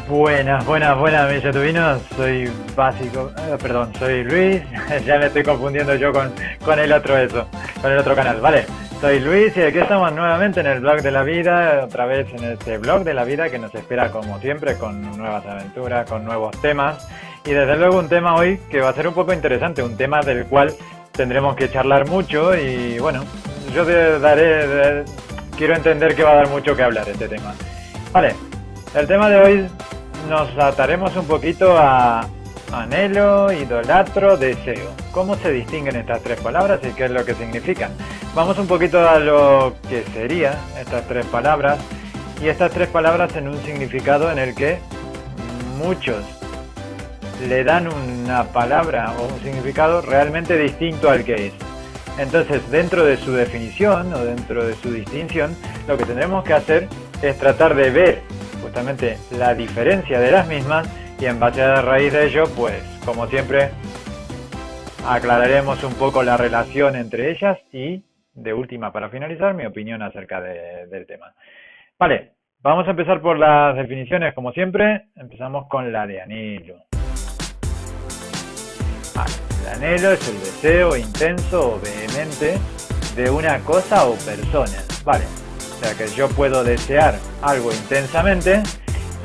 Buenas, mis chatuvinos. Soy básico, soy Luis. Ya me estoy confundiendo yo con el otro con el otro canal, ¿vale? Soy Luis y aquí estamos nuevamente en el blog de la vida, otra vez en este blog de la vida que nos espera como siempre con nuevas aventuras, con nuevos temas y desde luego un tema hoy que va a ser un poco interesante, un tema del cual tendremos que charlar mucho y bueno, yo quiero entender que va a dar mucho que hablar este tema. Vale, el tema de hoy nos ataremos un poquito a anhelo, idolatro, deseo. ¿Cómo se distinguen estas tres palabras y qué es lo que significan? Vamos un poquito a lo que serían estas tres palabras y estas tres palabras en un significado en el que muchos le dan una palabra o un significado realmente distinto al que es. Entonces, dentro de su definición o dentro de su distinción, lo que tendremos que hacer es tratar de ver justamente la diferencia de las mismas y en base a la raíz de ello, pues como siempre aclararemos un poco la relación entre ellas y de última para finalizar mi opinión acerca del tema. Vale, vamos a empezar por las definiciones como siempre, empezamos con la de anhelo. Vale, el anhelo es el deseo intenso o vehemente de una cosa o persona, vale. O sea que yo puedo desear algo intensamente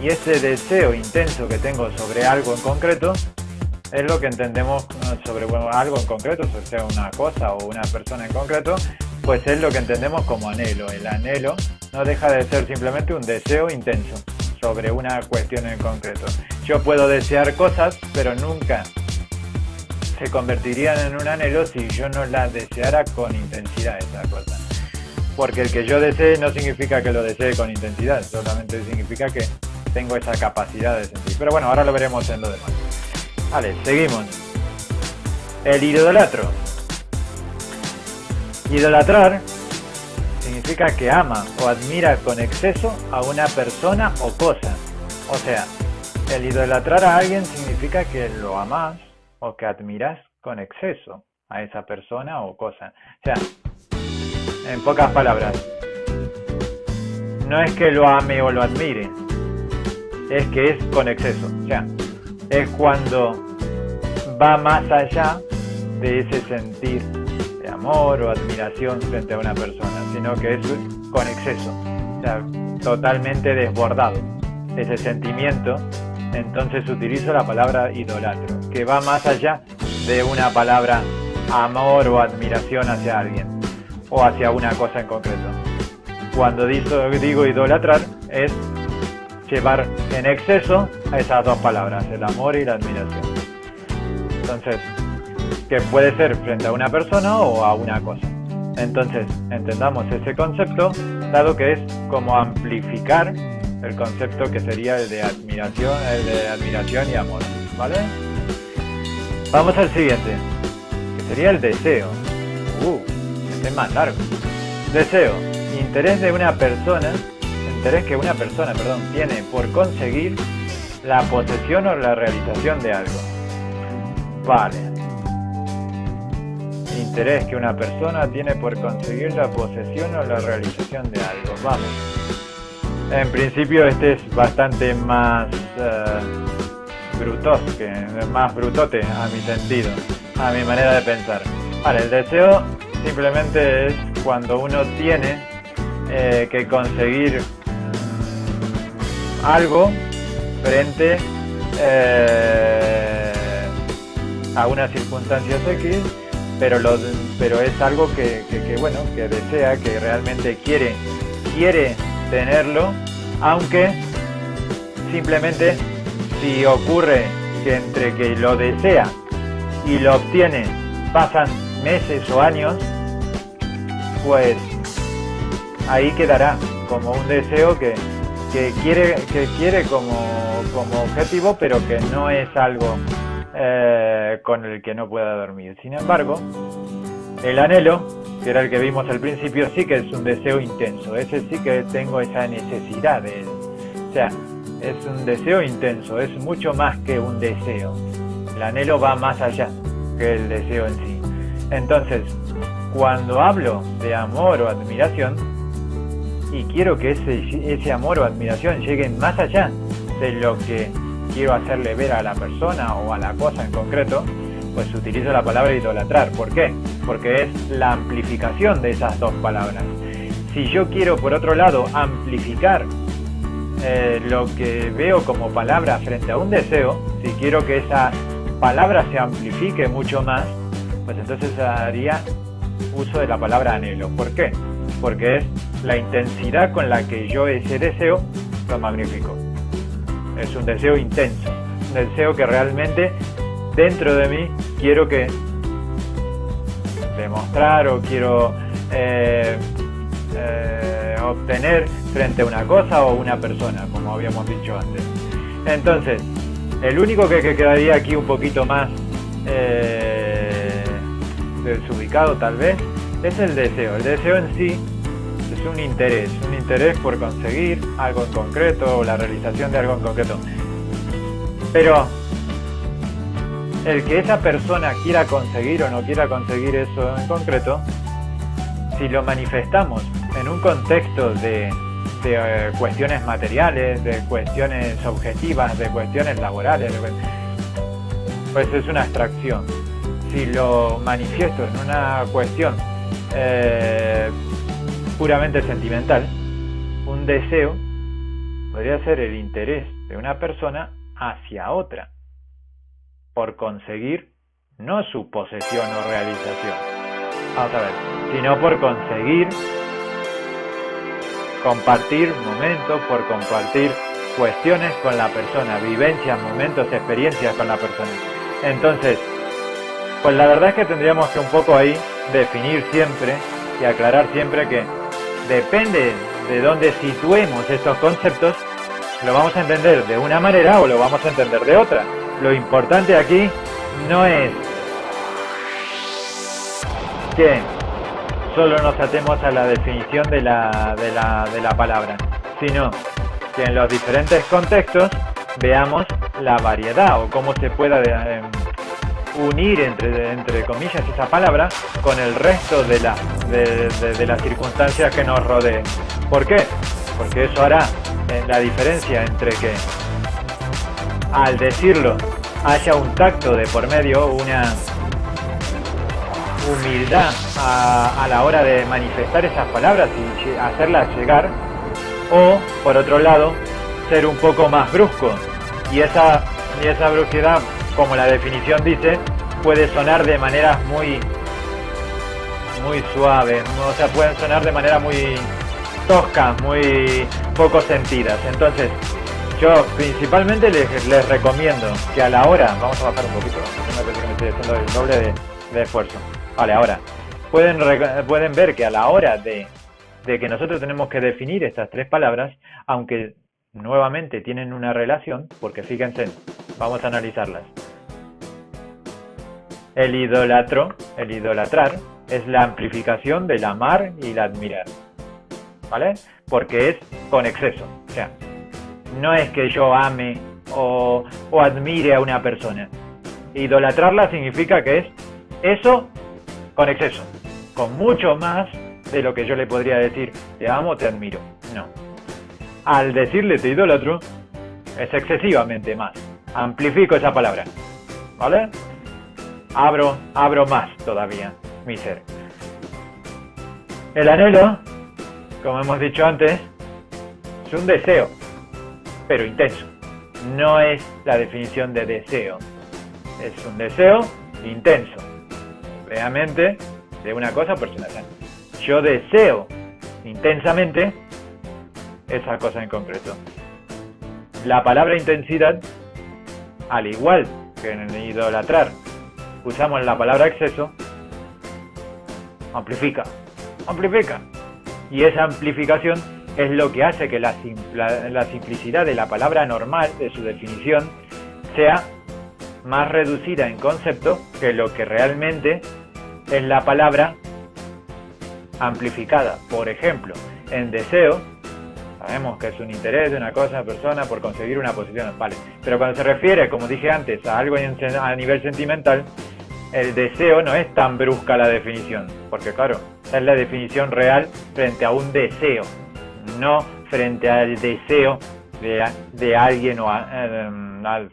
y ese deseo intenso que tengo sobre algo en concreto es lo que entendemos sobre algo en concreto, sea una cosa o una persona en concreto, pues es lo que entendemos como anhelo. El anhelo no deja de ser simplemente un deseo intenso sobre una cuestión en concreto. Yo puedo desear cosas, pero nunca se convertirían en un anhelo si yo no las deseara con intensidad esa cosa. Porque el que yo desee no significa que lo desee con intensidad, solamente significa que tengo esa capacidad de sentir. Pero bueno, ahora lo veremos en lo demás. Vale, seguimos. El idolatro. Idolatrar significa que ama o admira con exceso a una persona o cosa. O sea, el idolatrar a alguien significa que lo amas o que admiras con exceso a esa persona o cosa. O sea, en pocas palabras, no es que lo ame o lo admire, es que es con exceso. O sea, es cuando va más allá de ese sentir de amor o admiración frente a una persona, sino que es con exceso, o sea, totalmente desbordado ese sentimiento. Entonces utilizo la palabra idolatro, que va más allá de una palabra amor o admiración hacia alguien o hacia una cosa en concreto. Cuando digo idolatrar es llevar en exceso a esas dos palabras, el amor y la admiración. Entonces, que puede ser frente a una persona o a una cosa. Entonces, entendamos ese concepto, dado que es como amplificar el concepto que sería el de admiración y amor, ¿vale? Vamos al siguiente, que sería el deseo. Este es más largo. Deseo, interés que una persona, tiene por conseguir la posesión o la realización de algo. Vale. Interés que una persona tiene por conseguir la posesión o la realización de algo. Vamos. En principio este es bastante más más brutote a mi sentido, a mi manera de pensar. Vale, el deseo simplemente es cuando uno tiene que conseguir algo frente a unas circunstancias X, pero es algo que desea, que realmente quiere tenerlo, aunque simplemente si ocurre que entre que lo desea y lo obtiene pasan meses o años, pues ahí quedará como un deseo que quiere como objetivo, pero que no es algo con el que no pueda dormir. Sin embargo, el anhelo, que era el que vimos al principio, sí que es un deseo intenso. Ese sí que tengo esa necesidad de él. O sea, es un deseo intenso, es mucho más que un deseo. El anhelo va más allá que el deseo en sí. Entonces, cuando hablo de amor o admiración y quiero que ese amor o admiración lleguen más allá de lo que quiero hacerle ver a la persona o a la cosa en concreto, pues utilizo la palabra idolatrar. ¿Por qué? Porque es la amplificación de esas dos palabras. Si yo quiero, por otro lado, amplificar lo que veo como palabra frente a un deseo, si quiero que esa palabra se amplifique mucho más, pues entonces haría uso de la palabra anhelo. ¿Por qué? Porque es la intensidad con la que yo ese deseo lo magnifico. Es un deseo intenso, un deseo que realmente dentro de mí quiero que demostrar o quiero obtener frente a una cosa o una persona, como habíamos dicho antes. Entonces, el único que quedaría aquí un poquito más desubicado tal vez es el deseo. El deseo en sí es un interés por conseguir algo en concreto o la realización de algo en concreto. Pero el que esa persona quiera conseguir o no quiera conseguir eso en concreto, si lo manifestamos en un contexto de cuestiones materiales, de cuestiones objetivas, de cuestiones laborales, pues es una abstracción. Si lo manifiesto en una cuestión puramente sentimental, un deseo podría ser el interés de una persona hacia otra, por conseguir no su posesión o realización, vamos a ver, sino por conseguir compartir momentos, por compartir cuestiones con la persona, vivencias, momentos, experiencias con la persona. Entonces, pues la verdad es que tendríamos que un poco ahí definir siempre y aclarar siempre que depende de dónde situemos estos conceptos, lo vamos a entender de una manera o lo vamos a entender de otra. Lo importante aquí no es que solo nos atemos a la definición de la palabra, sino que en los diferentes contextos veamos la variedad o cómo se pueda unir entre comillas esa palabra con el resto de las circunstancias que nos rodeen. ¿Por qué? Porque eso hará la diferencia entre que al decirlo haya un tacto de por medio, una humildad a la hora de manifestar esas palabras y hacerlas llegar, o por otro lado ser un poco más brusco, y esa brusquedad, como la definición dice, puede sonar de maneras muy suaves, o sea, pueden sonar de manera muy toscas, muy poco sentidas. Entonces yo principalmente les recomiendo que a la hora, vamos a bajar un poquito, me parece que me estoy haciendo el doble de esfuerzo. Vale, ahora pueden ver que a la hora de que nosotros tenemos que definir estas tres palabras, aunque nuevamente tienen una relación, porque fíjense, vamos a analizarlas. El idolatrar, es la amplificación del amar y el admirar, ¿vale? Porque es con exceso, o sea, no es que yo ame o admire a una persona. Idolatrarla significa que es eso con exceso, con mucho más de lo que yo le podría decir te amo, te admiro. No. Al decirle te idolatro, es excesivamente más. Amplifico esa palabra, ¿vale? Abro más todavía mi ser. El anhelo, como hemos dicho antes, es un deseo, pero intenso. No es la definición de deseo. Es un deseo intenso, realmente, de una cosa personal. Yo deseo intensamente esa cosa en concreto. La palabra intensidad, al igual que en el idolatrar usamos la palabra exceso, amplifica. Y esa amplificación es lo que hace que la simplicidad de la palabra normal, de su definición, sea más reducida en concepto que lo que realmente es la palabra amplificada. Por ejemplo, en deseo, sabemos que es un interés de una cosa, persona, por conseguir una posición, vale. Pero cuando se refiere, como dije antes, a algo a nivel sentimental, el deseo no es tan brusca la definición, porque claro, es la definición real frente a un deseo, no frente al deseo de alguien o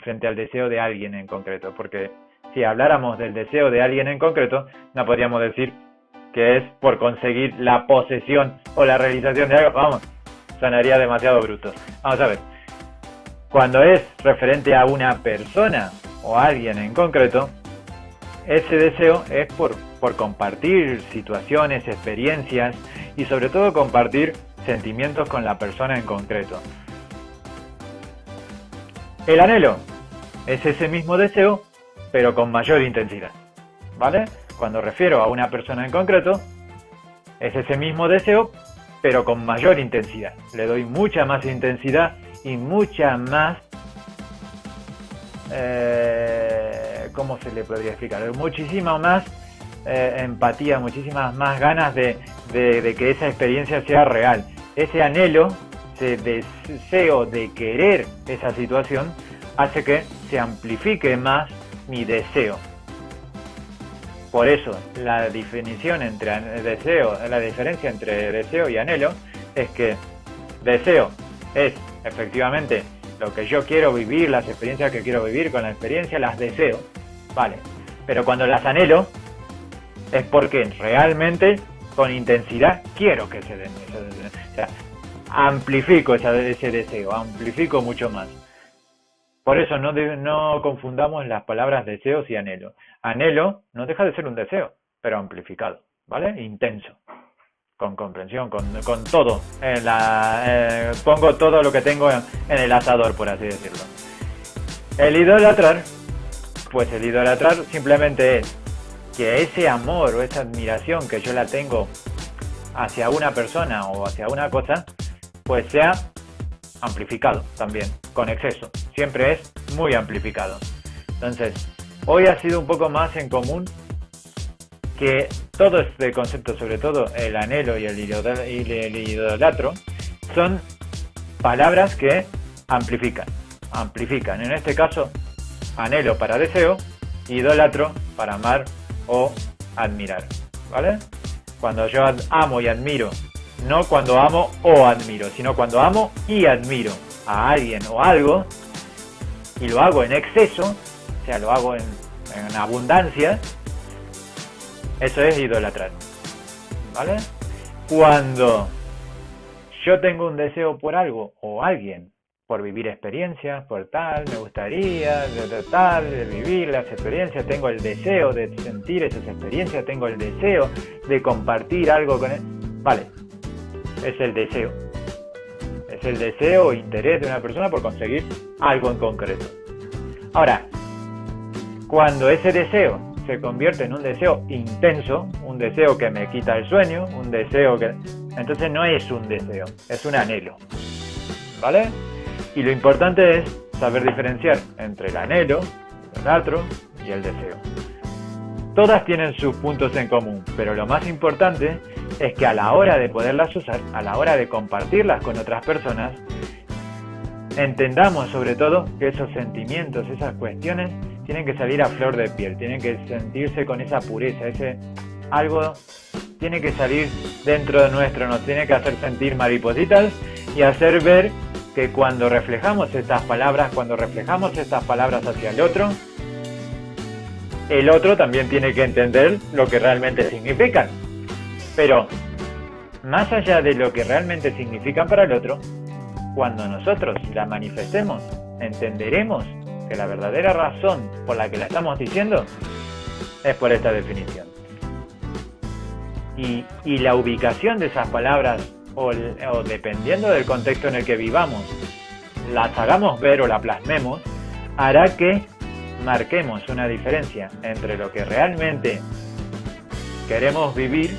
frente al deseo de alguien en concreto, porque si habláramos del deseo de alguien en concreto, no podríamos decir que es por conseguir la posesión o la realización de algo. Vamos, sonaría demasiado bruto. Vamos a ver. Cuando es referente a una persona o a alguien en concreto, ese deseo es por compartir situaciones, experiencias y sobre todo compartir sentimientos con la persona en concreto. El anhelo es ese mismo deseo, pero con mayor intensidad, ¿vale? Cuando refiero a una persona en concreto, es ese mismo deseo, pero con mayor intensidad. Le doy mucha más intensidad y mucha más... ¿cómo se le podría explicar? Muchísima más empatía, muchísimas más ganas de que esa experiencia sea real. Ese anhelo, ese deseo de querer esa situación, hace que se amplifique más mi deseo. Por eso, la definición entre deseo, la diferencia entre deseo y anhelo es que deseo es efectivamente lo que yo quiero vivir, las experiencias que quiero vivir, con la experiencia las deseo, vale. Pero cuando las anhelo es porque realmente con intensidad quiero que se den. O sea, amplifico ese deseo, amplifico mucho más. Por eso no confundamos las palabras deseos y anhelo. Anhelo no deja de ser un deseo, pero amplificado, ¿vale? Intenso, con comprensión, con todo. Pongo todo lo que tengo en el asador, por así decirlo. El idolatrar, pues el idolatrar simplemente es que ese amor o esa admiración que yo la tengo hacia una persona o hacia una cosa, pues sea amplificado también, con exceso. Siempre es muy amplificado. Entonces, hoy ha sido un poco más en común que todo este concepto, sobre todo el anhelo y el idolatro, son palabras que amplifican. En este caso, anhelo para deseo, idolatro para amar o admirar, ¿vale? Cuando yo amo y admiro, no cuando amo o admiro, sino cuando amo y admiro a alguien o algo, y lo hago en exceso, o sea, lo hago en abundancia, eso es idolatrar, ¿vale? Cuando yo tengo un deseo por algo o alguien, por vivir experiencias, por tal, me gustaría, de vivir las experiencias, tengo el deseo de sentir esas experiencias, tengo el deseo de compartir algo con él, vale, es el deseo. Es el deseo o interés de una persona por conseguir algo en concreto. Ahora, cuando ese deseo se convierte en un deseo intenso, un deseo que me quita el sueño, un deseo que... entonces no es un deseo, es un anhelo, ¿vale? Y lo importante es saber diferenciar entre el anhelo, el idolatro y el deseo. Todas tienen sus puntos en común, pero lo más importante es que a la hora de poderlas usar, a la hora de compartirlas con otras personas, entendamos sobre todo que esos sentimientos, esas cuestiones, tienen que salir a flor de piel, tienen que sentirse con esa pureza, ese algo tiene que salir dentro de nuestro, nos tiene que hacer sentir maripositas y hacer ver que cuando reflejamos estas palabras, hacia el otro también tiene que entender lo que realmente significan. Pero, más allá de lo que realmente significan para el otro, cuando nosotros la manifestemos, entenderemos que la verdadera razón por la que la estamos diciendo es por esta definición. Y la ubicación de esas palabras, o dependiendo del contexto en el que vivamos, las hagamos ver o la plasmemos, hará que marquemos una diferencia entre lo que realmente queremos vivir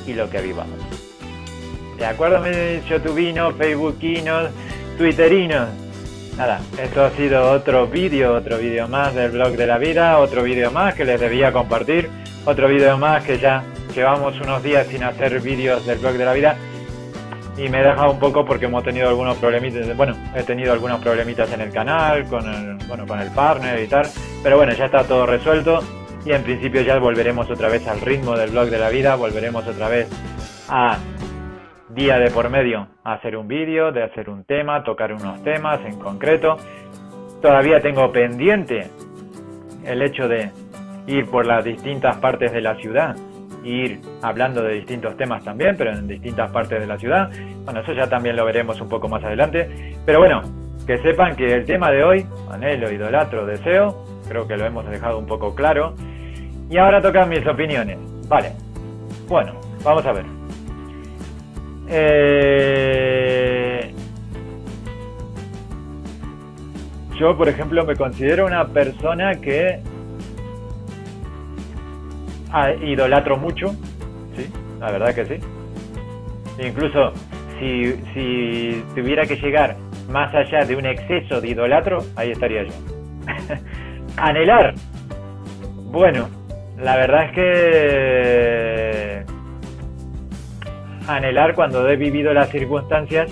y lo que vivamos. De acuerdo, youtubinos, facebookinos, twitterinos. Nada, esto ha sido otro vídeo más del blog de la vida, otro vídeo más que les debía compartir, otro vídeo más que ya llevamos unos días sin hacer vídeos del blog de la vida y me he dejado un poco porque hemos tenido algunos problemitas, he tenido algunos problemitas en el canal, con el partner y tal, pero bueno, ya está todo resuelto y en principio ya volveremos otra vez al ritmo del blog de la vida, volveremos otra vez a día de por medio hacer un vídeo, de hacer un tema, tocar unos temas en concreto. Todavía tengo pendiente el hecho de ir por las distintas partes de la ciudad, ir hablando de distintos temas también, pero en distintas partes de la ciudad. Bueno, eso ya también lo veremos un poco más adelante. Pero bueno, que sepan que el tema de hoy, anhelo, idolatro, deseo, creo que lo hemos dejado un poco claro. Y ahora tocan mis opiniones. Vale, bueno, vamos a ver. Yo, por ejemplo, me considero una persona que idolatro mucho, sí, la verdad que sí. Incluso si tuviera que llegar más allá de un exceso de idolatro, ahí estaría yo. Anhelar. Bueno, la verdad es que anhelar, cuando he vivido las circunstancias,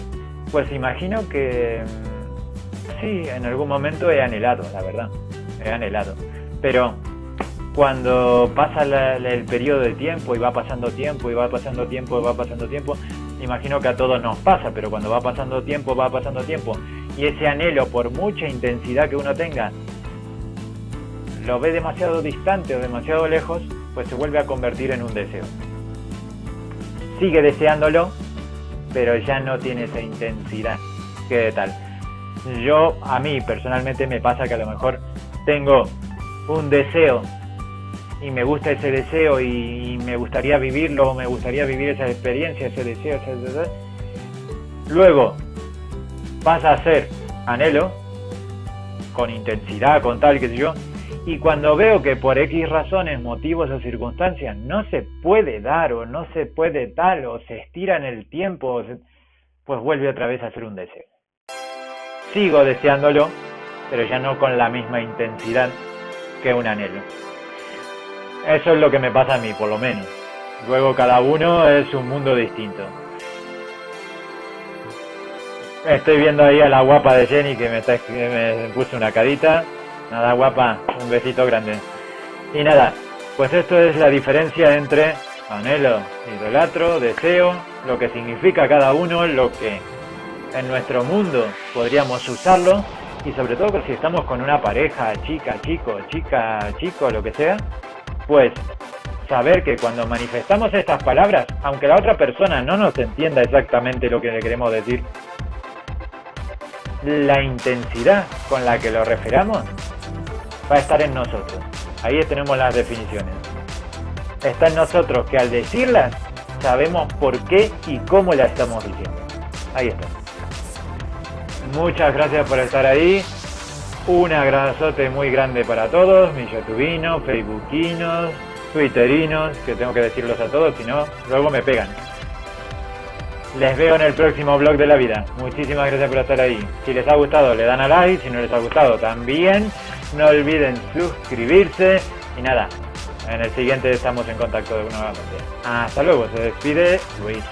pues imagino que sí, en algún momento he anhelado, la verdad, he anhelado. Pero cuando pasa el periodo de tiempo y va pasando tiempo y va pasando tiempo y va pasando tiempo, imagino que a todos nos pasa, pero cuando va pasando tiempo y ese anhelo, por mucha intensidad que uno tenga, lo ve demasiado distante o demasiado lejos, pues se vuelve a convertir en un deseo. Sigue deseándolo, pero ya no tiene esa intensidad. ¿Qué tal? A mí personalmente me pasa que a lo mejor tengo un deseo y me gusta ese deseo y me gustaría vivirlo, me gustaría vivir esa experiencia, ese deseo. Luego pasa a ser anhelo, con intensidad, con tal, qué sé yo, y cuando veo que por X razones, motivos o circunstancias no se puede dar o no se puede tal o se estira en el tiempo, pues vuelve otra vez a ser un deseo. Sigo deseándolo, pero ya no con la misma intensidad que un anhelo. Eso es lo que me pasa a mí, por lo menos. Luego cada uno es un mundo distinto. Estoy viendo ahí a la guapa de Jenny que me puso una carita. Nada, guapa, un besito grande. Y nada, pues esto es la diferencia entre anhelo, idolatro, deseo, lo que significa cada uno, lo que en nuestro mundo podríamos usarlo, y sobre todo si estamos con una pareja, chica, chico, lo que sea, pues saber que cuando manifestamos estas palabras, aunque la otra persona no nos entienda exactamente lo que le queremos decir, la intensidad con la que lo referamos va a estar en nosotros. Ahí tenemos las definiciones. Está en nosotros que al decirlas sabemos por qué y cómo la estamos diciendo. Ahí está. Muchas gracias por estar ahí. Un abrazote muy grande para todos, mis youtubinos, facebookinos, twitterinos, que tengo que decirlos a todos, si no, luego me pegan. Les veo en el próximo vlog de la vida. Muchísimas gracias por estar ahí. Si les ha gustado, le dan a like. Si no les ha gustado, también. No olviden suscribirse. Y nada, en el siguiente estamos en contacto de nuevamente. Hasta luego, se despide Luis.